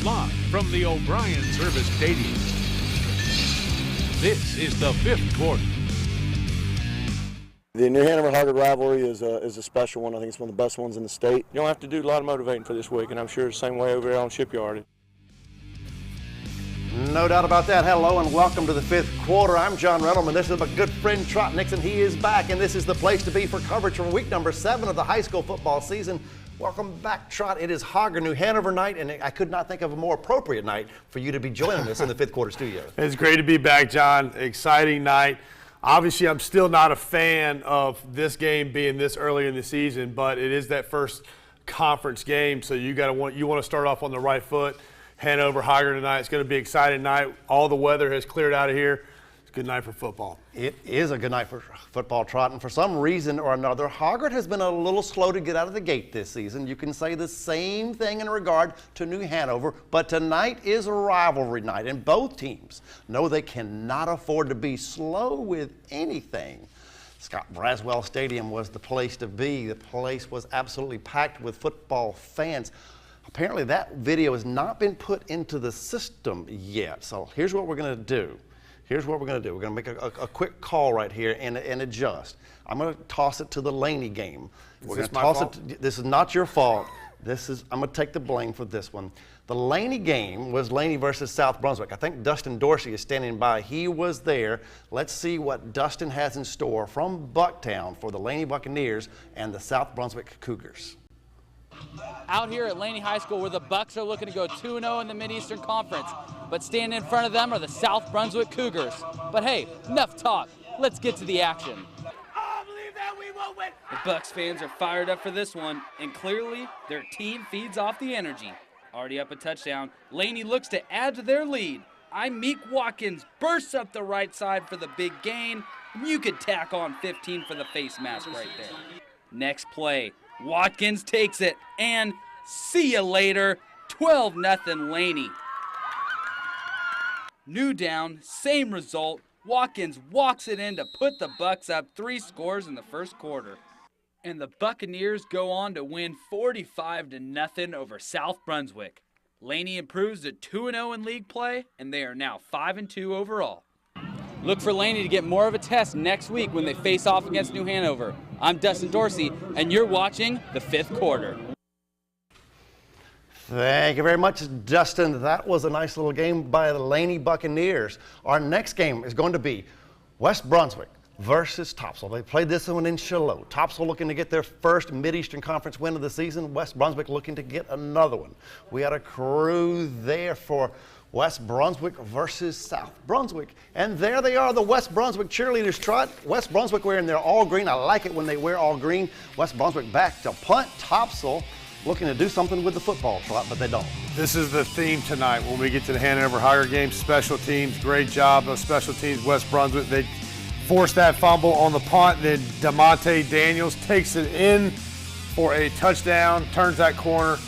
Live from the O'Brien Service Stadium. This is the fifth quarter. The New Hanover-Hoggard rivalry is a special one. I think it's one of the best ones in the state. You don't have to do a lot of motivating for this week, and I'm sure it's the same way over there on Shipyard. No doubt about that. Hello and welcome to the fifth quarter. I'm John Reynolds, and this is my good friend Trot Nixon. He is back, and this is the place to be for coverage from week number 7 of the high school football season. Welcome back, Trot. It is Hoggard New Hanover night, and I could not think of a more appropriate night for you to be joining us in the fifth quarter studio. It's great to be back, John. Exciting night. Obviously, I'm still not a fan of this game being this early in the season, but it is that first conference game, so you want to start off on the right foot. Hanover-Hoggard tonight. It's going to be an exciting night. All the weather has cleared out of here. It's a good night for football. It is a good night for football, Trot, and for some reason or another, Hoggard has been a little slow to get out of the gate this season. You can say the same thing in regard to New Hanover, but tonight is a rivalry night, and both teams know they cannot afford to be slow with anything. Scott Braswell Stadium was the place to be. The place was absolutely packed with football fans. Apparently that video has not been put into the system yet, so here's what we're going to do. We're going to make a quick call right here and adjust. I'm going to toss it to the Laney game. We're going to toss it. This is not your fault. I'm going to take the blame for this one. The Laney game was Laney versus South Brunswick. I think Dustin Dorsey is standing by. He was there. Let's see what Dustin has in store from Bucktown for the Laney Buccaneers and the South Brunswick Cougars. Out here at Laney High School, where the Bucks are looking to go 2-0 in the Mid-Eastern Conference, but standing in front of them are the South Brunswick Cougars. But hey, enough talk. Let's get to the action. I believe that we will win. The Bucks fans are fired up for this one, and clearly their team feeds off the energy. Already up a touchdown, Laney looks to add to their lead. Meek Watkins bursts up the right side for the big gain. You could tack on 15 for the face mask right there. Next play, Watkins takes it, and see you later, 12-0 Laney. New down, same result. Watkins walks it in to put the Bucks up 3 scores in the first quarter. And the Buccaneers go on to win 45-0 over South Brunswick. Laney improves to 2-0 in league play, and they are now 5-2 overall. Look for Laney to get more of a test next week when they face off against New Hanover. I'm Dustin Dorsey, and you're watching the fifth quarter. Thank you very much, Dustin. That was a nice little game by the Laney Buccaneers. Our next game is going to be West Brunswick versus Topsail. They played this one in Shiloh. Topsail looking to get their first Mid-Eastern Conference win of the season. West Brunswick looking to get another one. We had a crew there for West Brunswick versus South Brunswick. And there they are, the West Brunswick cheerleaders, Trot. West Brunswick wearing their all green. I like it when they wear all green. West Brunswick back to punt. Topsail looking to do something with the football, Trot, but they don't. This is the theme tonight when we get to the Hanover-Hoggard game. Special teams, great job of special teams. West Brunswick, they forced that fumble on the punt. Then DeMonte Daniels takes it in for a touchdown, turns that corner.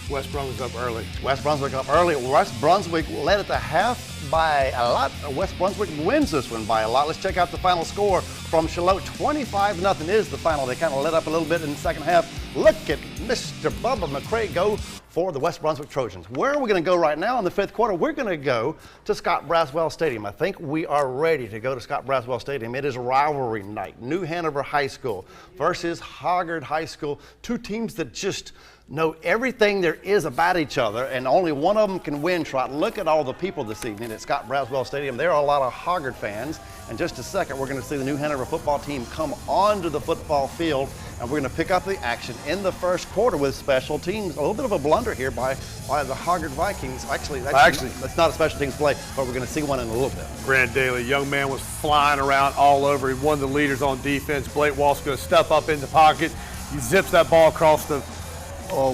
West Brunswick up early. West Brunswick up early. West Brunswick led at the half by a lot. West Brunswick wins this one by a lot. Let's check out the final score from Shiloh. 25-0 is the final. They kind of let up a little bit in the second half. Look at Mr. Bubba McCray go for the West Brunswick Trojans. Where are we going to go right now in the fifth quarter? We're going to go to Scott Braswell Stadium. I think we are ready to go to Scott Braswell Stadium. It is rivalry night. New Hanover High School versus Hoggard High School. Two teams that just know everything there is about each other, and only one of them can win, Trot. Look at all the people this evening at Scott Braswell Stadium. There are a lot of Hoggard fans. In just a second, we're going to see the New Hanover football team come onto the football field, and we're going to pick up the action in the first quarter with special teams. A little bit of a blunder here by the Hoggard Vikings. Actually, that's not a special teams play, but we're going to see one in a little bit. Grant Daly, young man, was flying around all over. He won the leaders on defense. Blake Walsh going to step up in the pocket. He zips that ball across the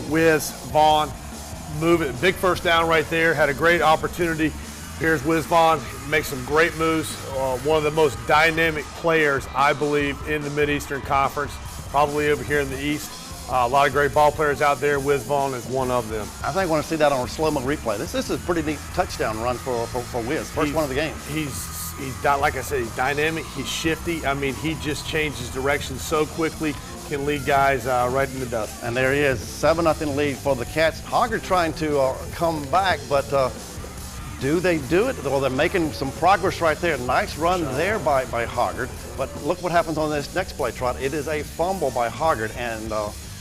Wiz Vaughn, move it. Big first down right there. Had a great opportunity. Here's Wiz Vaughn, makes some great moves. One of the most dynamic players, I believe, in the Mid-Eastern Conference, probably over here in the East. A lot of great ball players out there. Wiz Vaughn is one of them. I think I want to see that on a slow-mo replay. This is a pretty neat touchdown run for Wiz. First one of the game. like I said, he's dynamic, he's shifty. I mean, he just changes direction so quickly, can lead guys right in the dust. And there he is, 7-0 lead for the Cats. Hoggard trying to come back, but do they do it? Well, they're making some progress right there. Nice run there by Hoggard. But look what happens on this next play, Trot. It is a fumble by Hoggard, and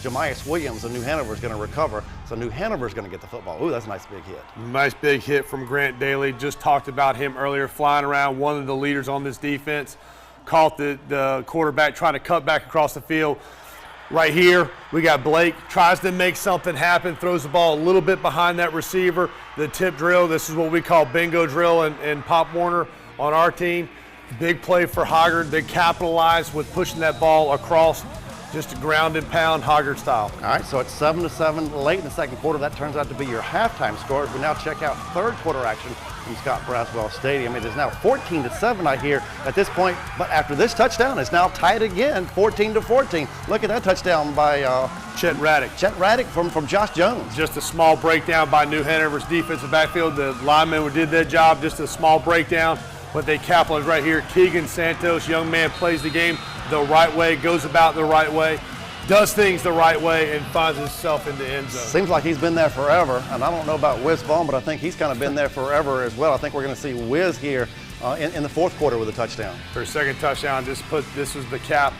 Jemias Williams of New Hanover is going to recover. So New Hanover is going to get the football. Ooh, that's a nice big hit. Nice big hit from Grant Daly. Just talked about him earlier, flying around, one of the leaders on this defense. Caught the quarterback trying to cut back across the field. Right here, we got Blake, tries to make something happen, throws the ball a little bit behind that receiver. The tip drill, this is what we call bingo drill in Pop Warner on our team. Big play for Hoggard. They capitalized with pushing that ball across, just a ground and pound Hoggard style. All right, so it's 7-7 late in the second quarter. That turns out to be your halftime score. As we now check out third quarter action from Scott Braswell Stadium. It is now 14-7, I hear, at this point. But after this touchdown, it's now tied again, 14-14. Look at that touchdown by Chet Raddick. Chet Raddick from Josh Jones. Just a small breakdown by New Hanover's defensive backfield. The linemen did their job, just a small breakdown. But they capitalized right here. Keegan Santos, young man, plays the game the right way, goes about the right way, does things the right way, and finds himself in the end zone. Seems like he's been there forever, and I don't know about Wiz Vaughn, but I think he's kind of been there forever as well. I think we're going to see Wiz here in the fourth quarter with a touchdown. For a second touchdown, this was the cap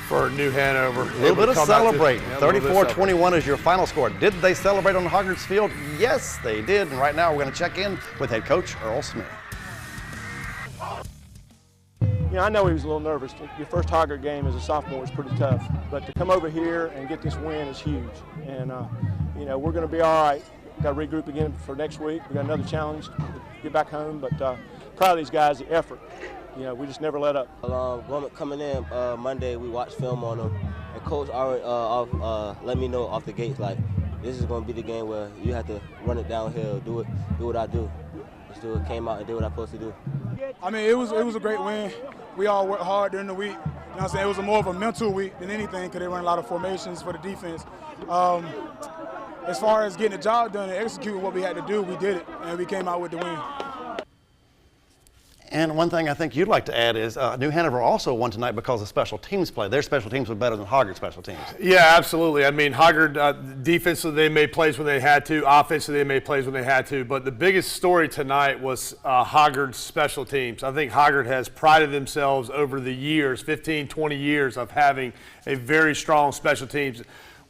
for New Hanover. A little bit of celebrating. 34-21 is your final score. Did they celebrate on Hoggard's field? Yes, they did, and right now we're going to check in with head coach Earl Smith. You know, I know he was a little nervous. Your first Hoggard game as a sophomore is pretty tough, but to come over here and get this win is huge. And, you know, we're going to be all right. Got to regroup again for next week. We got another challenge to get back home, but proud of these guys, the effort. You know, we just never let up. Coming in Monday, we watched film on them, and Coach already let me know off the gates, like, this is going to be the game where you have to run it downhill, do what I do. Just do it, came out and did what I'm supposed to do. I mean, it was a great win. We all worked hard during the week. You know what I'm saying? It was more of a mental week than anything because they run a lot of formations for the defense. As far as getting the job done and executing what we had to do, we did it, and we came out with the win. And one thing I think you'd like to add is New Hanover also won tonight because of special teams play. Their special teams were better than Hoggard's special teams. Yeah, absolutely. I mean, Hoggard, defensively, they made plays when they had to. Offensively, they made plays when they had to. But the biggest story tonight was Hoggard's special teams. I think Hoggard has prided themselves over the years, 15, 20 years, of having a very strong special teams,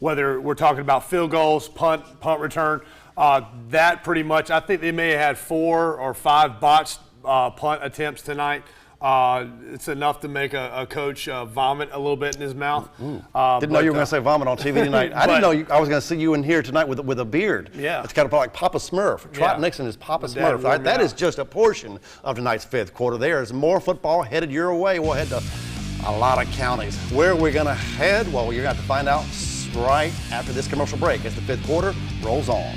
whether we're talking about field goals, punt return. That pretty much, I think they may have had 4 or 5 botched punt attempts tonight. It's enough to make a coach vomit a little bit in his mouth. Didn't know you were going to say vomit on TV tonight. I didn't know I was going to see you in here tonight with a beard. Yeah. It's kind of like Papa Smurf. Trot Nixon is Papa Smurf. Right? That is just a portion of tonight's fifth quarter. There is more football headed your way. We'll head to a lot of counties. Where are we going to head? Well, you're going to have to find out right after this commercial break as the fifth quarter rolls on.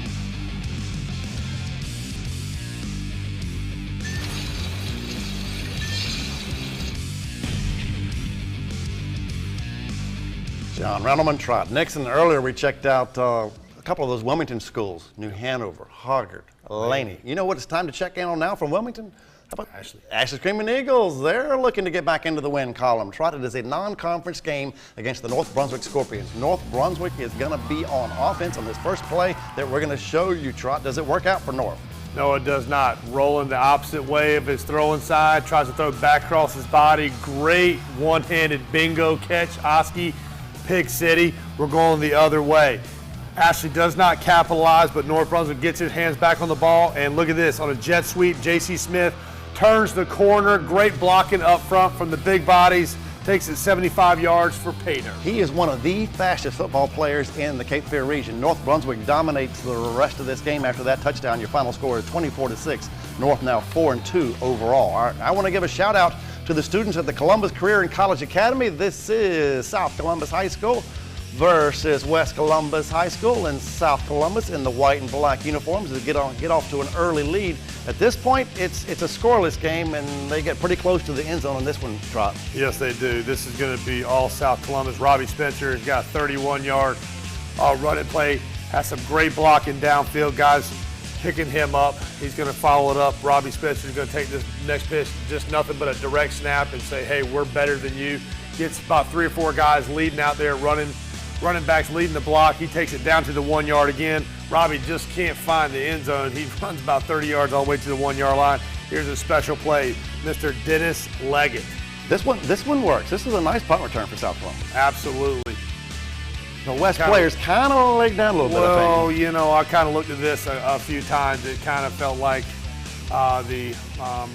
John Randleman, Trot Nixon. Earlier we checked out a couple of those Wilmington schools, New Hanover, Hoggard, Laney. You know what it's time to check in on now from Wilmington? How about Ashley Screaming Eagles? They're looking to get back into the win column. Trot, it is a non-conference game against the North Brunswick Scorpions. North Brunswick is going to be on offense on this first play that we're going to show you, Trot. Does it work out for North? No, it does not. Rolling the opposite way of his throwing side, tries to throw back across his body. Great one-handed bingo catch, Oski. Pig City, we're going the other way. Ashley does not capitalize, but North Brunswick gets his hands back on the ball, and look at this, on a jet sweep, J.C. Smith turns the corner, great blocking up front from the big bodies, takes it 75 yards for Pater. He is one of the fastest football players in the Cape Fear region. North Brunswick dominates the rest of this game after that touchdown. Your final score is 24-6. North now 4-2 overall. I want to give a shout out to the students at the Columbus Career and College Academy. This is South Columbus High School versus West Columbus High School, and South Columbus in the white and black uniforms to get off to an early lead. At this point, it's a scoreless game, and they get pretty close to the end zone on this one, Trot. Yes, they do. This is going to be all South Columbus. Robbie Spencer has got a 31-yard running play, has some great blocking downfield. Guys picking him up. He's going to follow it up. Robbie Spencer's going to take this next pitch, just nothing but a direct snap, and say, hey, we're better than you. Gets about 3 or 4 guys leading out there, running backs leading the block. He takes it down to the 1 yard again. Robbie just can't find the end zone. He runs about 30 yards all the way to the 1 yard line. Here's a special play, Mr. Dennis Leggett. This one works. This is a nice punt return for South Columbus. Absolutely. The West players kind of laid down a little bit, I think. Well, you know, I kind of looked at this a few times. It kind of felt like the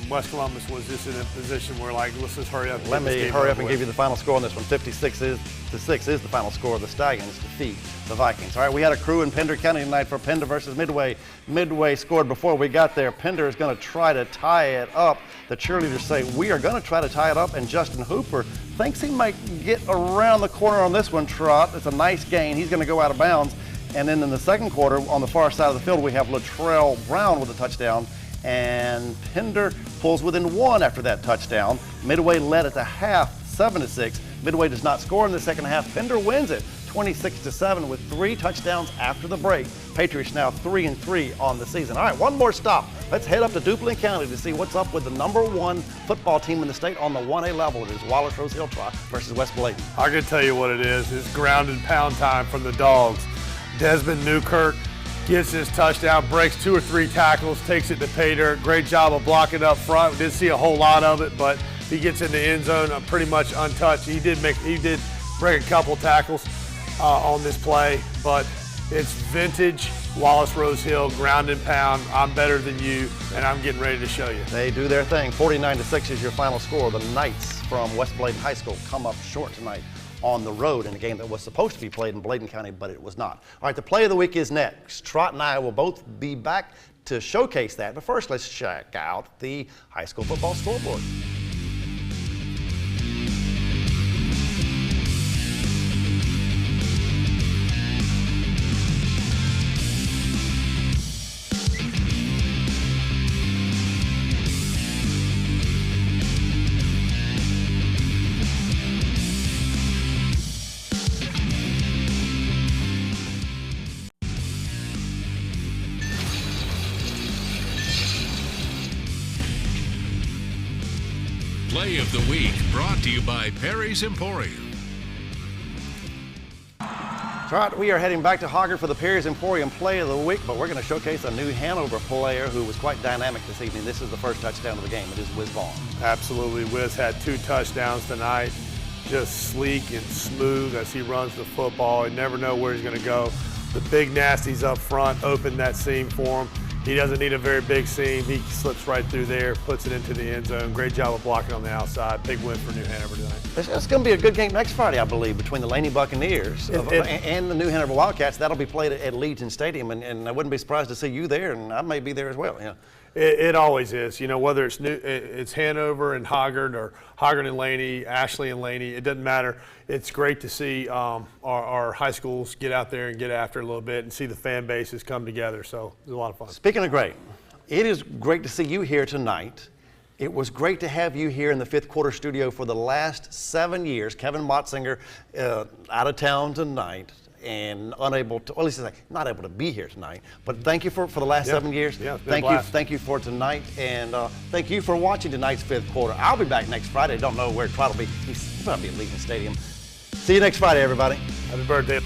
West Columbus was just in a position where, like, let's just hurry up. Let me hurry up and give you the final score on this one. 56-6 is the final score. The Stallions defeat the Vikings. All right, we had a crew in Pender County tonight for Pender versus Midway. Midway scored before we got there. Pender is going to try to tie it up. The cheerleaders say, we are going to try to tie it up, and Justin Hooper thinks he might get around the corner on this one, Trot. It's a nice gain. He's going to go out of bounds. And then in the second quarter, on the far side of the field, we have Latrell Brown with a touchdown. And Pender pulls within 1 after that touchdown. Midway led at the half, 7-6. Midway does not score in the second half. Pender wins it, 26-7, with 3 touchdowns after the break. Patriots now 3-3 on the season. All right, one more stop. Let's head up to Duplin County to see what's up with the #1 football team in the state on the 1A level. It is Wallace Rose Hill Trot versus West Bladen. I can tell you what it is. It's ground and pound time from the Dogs. Desmond Newkirk gets his touchdown, breaks 2 or 3 tackles, takes it to pay dirt. Great job of blocking up front. We didn't see a whole lot of it, but he gets in the end zone pretty much untouched. He did break a couple tackles on this play, but it's vintage Wallace Rose Hill, ground and pound. I'm better than you, and I'm getting ready to show you. They do their thing. 49-6 is your final score. The Knights from West Bladen High School come up short tonight on the road in a game that was supposed to be played in Bladen County, but it was not. All right, the play of the week is next. Trot and I will both be back to showcase that, but first let's check out the high school football scoreboard. Play of the week brought to you by Perry's Emporium. Trot, we are heading back to Hoggard for the Perry's Emporium play of the week, but we're going to showcase a new Hanover player who was quite dynamic this evening. This is the first touchdown of the game. It is Wiz Vaughn. Absolutely. Wiz had 2 touchdowns tonight. Just sleek and smooth as he runs the football. You never know where he's going to go. The big nasties up front opened that seam for him. He doesn't need a very big seam. He slips right through there, puts it into the end zone. Great job of blocking on the outside. Big win for New Hanover tonight. It's going to be a good game next Friday, I believe, between the Laney Buccaneers and the New Hanover Wildcats. That'll be played at Legion Stadium, and I wouldn't be surprised to see you there, and I may be there as well. Yeah. It always is. You know, whether it's Hanover and Hoggard or Hoggard and Laney, Ashley and Laney, it doesn't matter. It's great to see our high schools get out there and get after it a little bit and see the fan bases come together. So it's a lot of fun. Speaking of great, it is great to see you here tonight. It was great to have you here in the Fifth Quarter studio for the last 7 years. Kevin Motzinger out of town tonight and unable to, well, at least not able to be here tonight. But thank you for the last 7 years. Yeah, thank you for tonight, and thank you for watching tonight's Fifth Quarter. I'll be back next Friday. Don't know where Trot will be. He'll probably be at Legion Stadium. See you next Friday, everybody. Happy birthday.